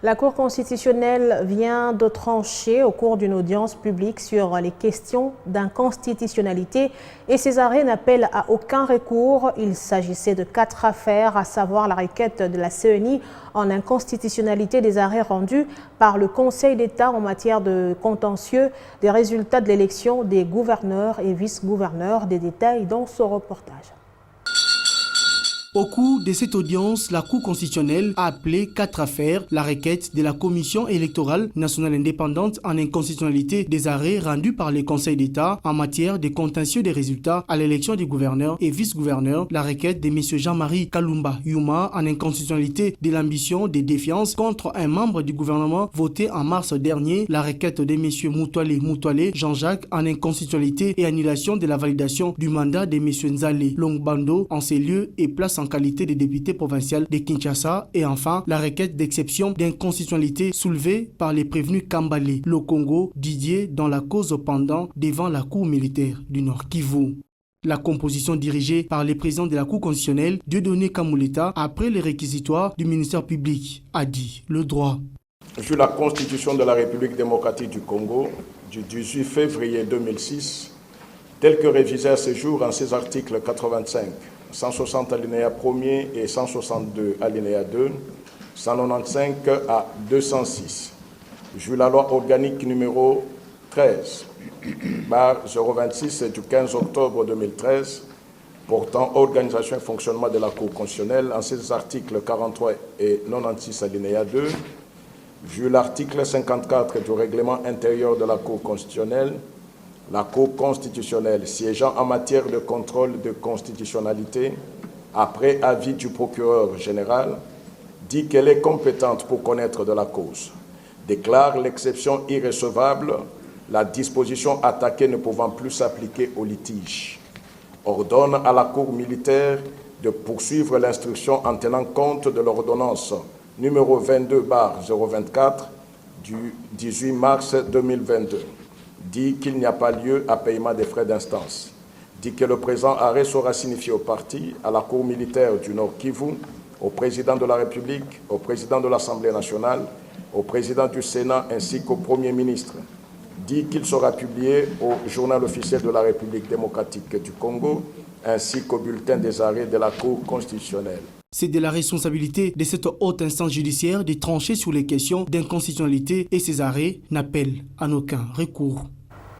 La Cour constitutionnelle vient de trancher au cours d'une audience publique sur les questions d'inconstitutionnalité et ces arrêts n'appellent à aucun recours. Il s'agissait de 4 affaires, à savoir la requête de la CENI en inconstitutionnalité des arrêts rendus par le Conseil d'État en matière de contentieux des résultats de l'élection des gouverneurs et vice-gouverneurs. Des détails dans ce reportage. Au cours de cette audience, la Cour constitutionnelle a appelé 4 affaires, la requête de la Commission électorale nationale indépendante en inconstitutionnalité des arrêts rendus par le Conseil d'État en matière de contentieux des résultats à l'élection des gouverneurs et vice-gouverneurs, la requête de M. Jean-Marie Kalumba Yuma en inconstitutionnalité de l'ambition de défiance contre un membre du gouvernement voté en mars dernier, la requête de M. Moutoualé Jean-Jacques en inconstitutionnalité et annulation de la validation du mandat de M. Nzale Longbando en ces lieux et place en qualité de député provincial de Kinshasa et enfin la requête d'exception d'inconstitutionnalité soulevée par les prévenus Kambale, le Congo, Didier dans la cause pendant devant la Cour militaire du Nord Kivu. La composition dirigée par le président de la Cour constitutionnelle, Dieudonné Kamuleta, après les réquisitoires du ministère public, a dit le droit. Vu la Constitution de la République démocratique du Congo du 18 février 2006, telle que révisée à ce jour en ses articles 85, 160 alinéa 1er et 162 alinéa 2, 195 à 206. Vu la loi organique numéro 13/026 du 15 octobre 2013 portant organisation et fonctionnement de la Cour constitutionnelle en ses articles 43 et 96 alinéa 2, vu l'article 54 du règlement intérieur de la Cour constitutionnelle, la Cour constitutionnelle siégeant en matière de contrôle de constitutionnalité, après avis du procureur général, dit qu'elle est compétente pour connaître de la cause, déclare l'exception irrecevable, la disposition attaquée ne pouvant plus s'appliquer au litige, ordonne à la Cour militaire de poursuivre l'instruction en tenant compte de l'ordonnance numéro 22/024 du 18 mars 2022. Dit qu'il n'y a pas lieu à paiement des frais d'instance, dit que le présent arrêt sera signifié aux parties, à la Cour militaire du Nord Kivu, au président de la République, au président de l'Assemblée nationale, au président du Sénat ainsi qu'au Premier ministre. Dit qu'il sera publié au journal officiel de la République démocratique du Congo ainsi qu'au bulletin des arrêts de la Cour constitutionnelle. C'est de la responsabilité de cette haute instance judiciaire de trancher sur les questions d'inconstitutionnalité et ces arrêts n'appellent à aucun recours.